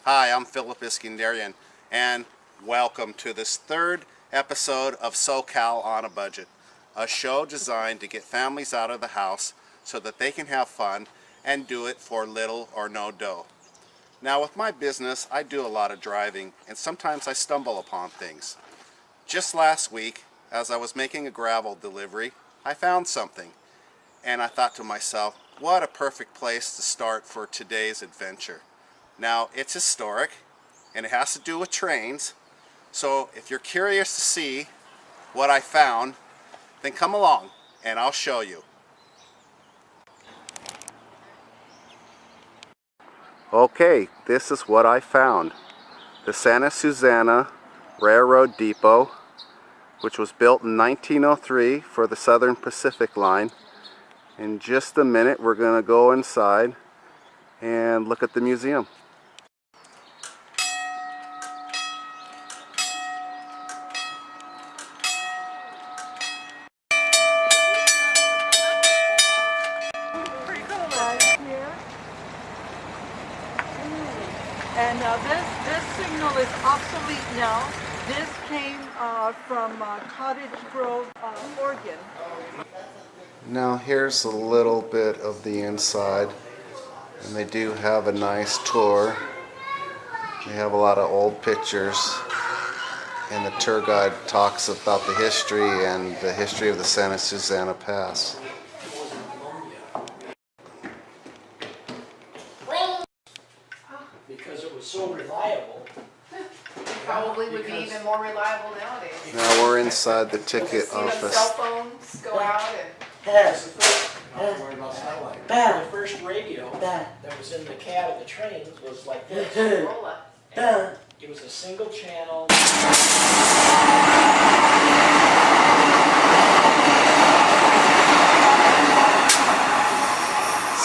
Hi, I'm Philip Iskandarian, and welcome to this third episode of SoCal on a Budget, a show designed to get families out of the house so that they can have fun and do it for little or no dough. Now, with my business, I do a lot of driving, and sometimes I stumble upon things. Just last week, as I was making a gravel delivery, I found something, and I thought to myself, what a perfect place to start for today's adventure. Now, it's historic, and it has to do with trains, so if you're curious to see what I found, then come along, and I'll show you. Okay, this is what I found. The Santa Susana Railroad Depot, which was built in 1903 for the Southern Pacific Line. In just a minute, we're going to go inside and look at the museum. And this signal is obsolete now. This came from Cottage Grove, Oregon. Now here's a little bit of the inside, and they do have a nice tour. They have a lot of old pictures, and the tour guide talks about the history and the history of the Santa Susana Pass. Because it was so reliable. Probably would be even more reliable nowadays. Now we're inside the ticket You know, office. cell phones go out and... The first radio that was in the cab of the train was like this. And it was a single channel.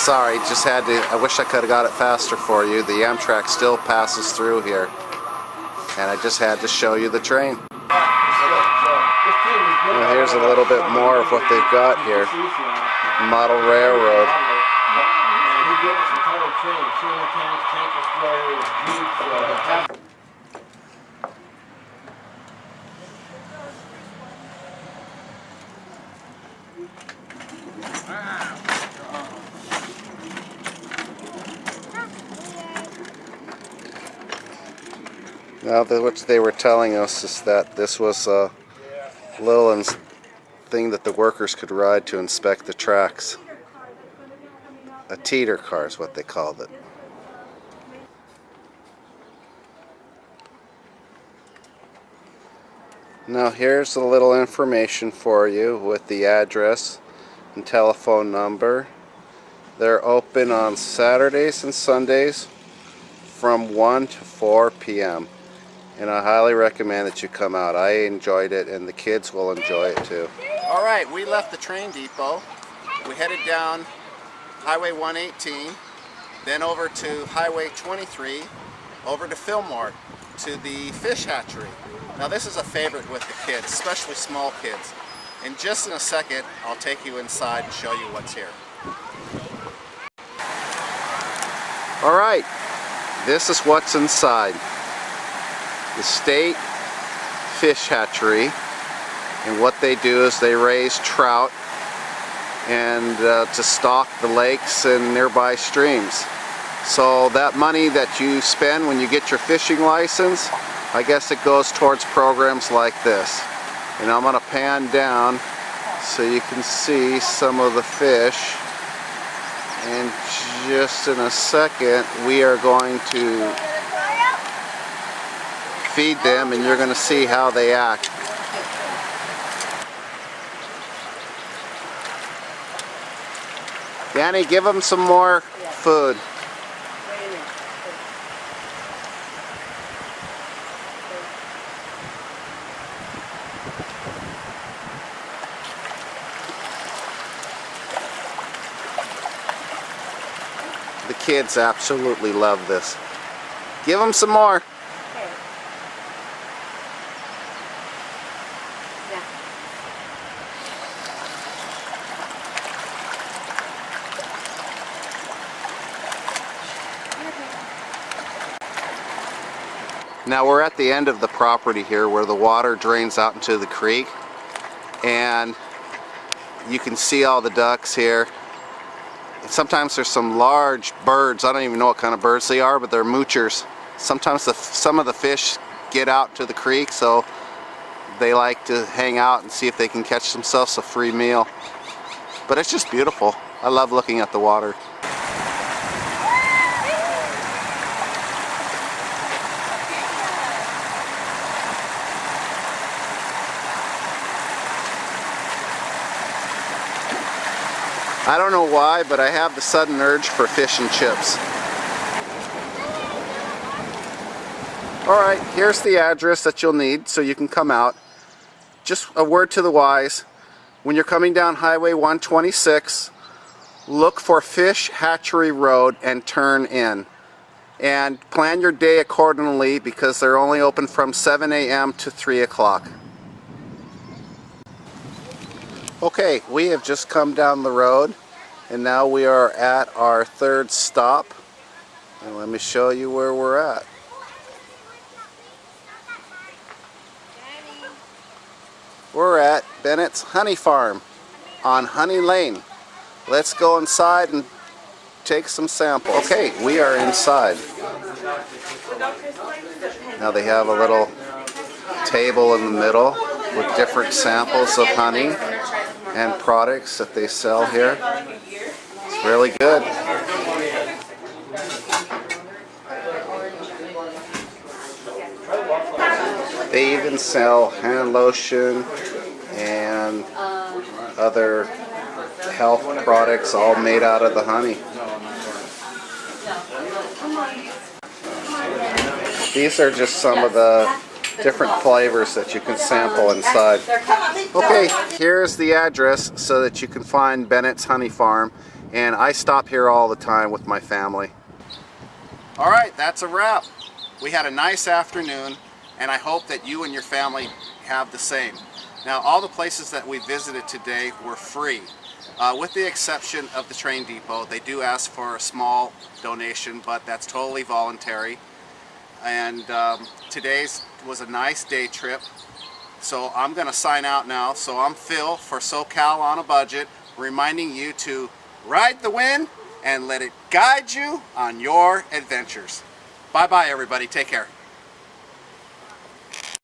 Sorry, just had to, I wish I could have got it faster for you. The Amtrak still passes through here. And I just had to show you the train. Well, here's a little bit more of what they've got here. Model railroad. Now, what they were telling us is that this was a little thing that the workers could ride to inspect the tracks. A teeter car is what they called it. Now here's a little information for you with the address and telephone number. They're open on Saturdays and Sundays from 1 to 4 p.m. And I highly recommend that you come out. I enjoyed it, and the kids will enjoy it too. Alright, we left the train depot. We headed down Highway 118, then over to Highway 23, over to Fillmore, to the Fish Hatchery. Now this is a favorite with the kids, especially small kids. And just in a second, I'll take you inside and show you what's here. Alright, this is what's inside. The State Fish Hatchery, and what they do is they raise trout and to stock the lakes and nearby streams. So that money that you spend when you get your fishing license, I guess it goes towards programs like this. And I'm going to pan down so you can see some of the fish, and just in a second we are going to feed them, and you're going to see how they act. Danny, give them some more food. The kids absolutely love this. Give them some more. Now we're at the end of the property here where the water drains out into the creek, and you can see all the ducks here. Sometimes there's some large birds. I don't even know what kind of birds they are, but they're moochers. Sometimes some of the fish get out to the creek, so they like to hang out and see if they can catch themselves a free meal. But it's just beautiful. I love looking at the water. I don't know why, but I have the sudden urge for fish and chips. Alright, here's the address that you'll need so you can come out. Just a word to the wise. When you're coming down Highway 126, look for Fish Hatchery Road and turn in. And plan your day accordingly because they're only open from 7 a.m. to 3 o'clock. Okay, we have just come down the road and now we are at our third stop. And let me show you where we're at. We're at Bennett's Honey Farm on Honey Lane. Let's go inside and take some samples. Okay, we are inside. Now they have a little table in the middle with different samples of honey and products that they sell here. It's really good. They even sell hand lotion and other health products all made out of the honey. These are just some of the different flavors that you can sample inside. Okay, here's the address so that you can find Bennett's Honey Farm, and I stop here all the time with my family. Alright, that's a wrap. We had a nice afternoon, and I hope that you and your family have the same. Now, all the places that we visited today were free, with the exception of the train depot. They do ask for a small donation, but that's totally voluntary. And today's was a nice day trip, so I'm going to sign out now. So I'm Phil for SoCal on a Budget, reminding you to ride the wind and let it guide you on your adventures. Bye-bye, everybody. Take care.